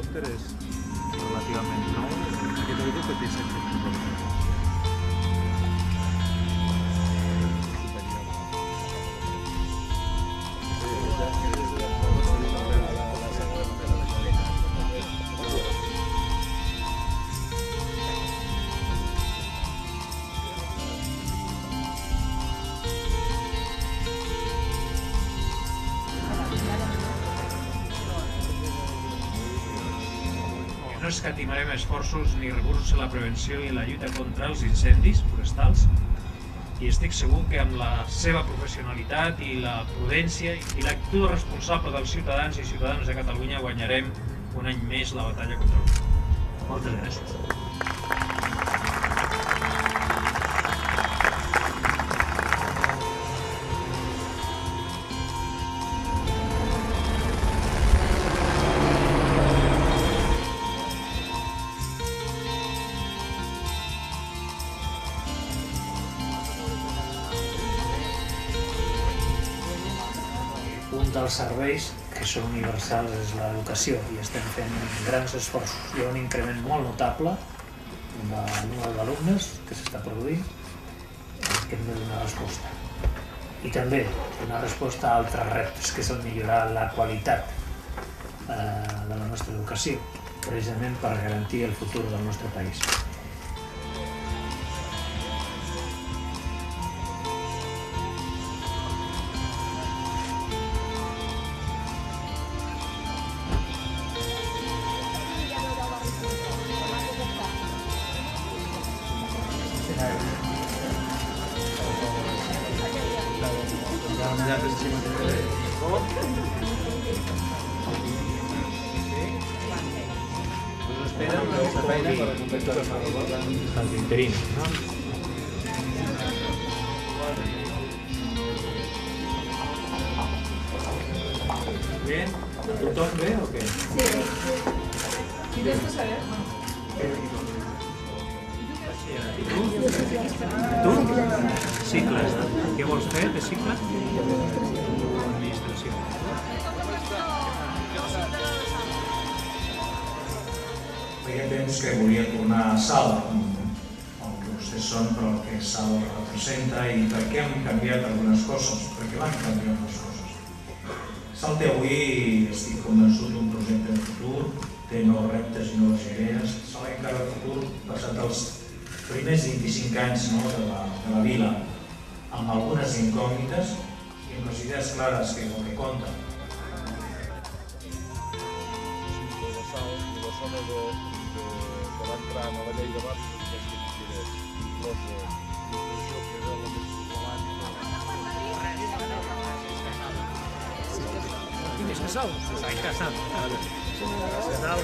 clúster és relativament nou. Aquest edifici té 7 pisos. No escatimarem esforços ni recursos en la prevenció i en la lluita contra els incendis forestals i estic segur que amb la seva professionalitat i la prudència i l'actitud responsable dels ciutadans i ciutadanes de Catalunya guanyarem un any més la batalla contra el fum. Moltes gràcies. Un dels serveis que són universals és l'educació i estem fent grans esforços. Hi ha un increment molt notable del número d'alumnes que s'està produint que hem de donar resposta. I també donar resposta a altres reptes que són millorar la qualitat de la nostra educació, precisament per garantir el futur del nostre país. Els interins, no? Bé? Tothom bé o què? Sí. I després saber? Tu? Cicles. Què vols fer de cicle? Administració. Feia temps que volia tornar a Salt, el que vostès són, però el que Salt representa i per què han canviat algunes coses, perquè van canviar algunes coses. Salt avui, estic convençut, un projecte de futur, té nous reptes i noves idees. Salt encara el futur, passat els primers 25 anys de la vila, amb algunes incògnites i amb les idees clares que és el que compta. La zona que va entrar en la llei de barris és aquesta que era inclosa l'administració que era la més Quin és Casal? Casal. Casal,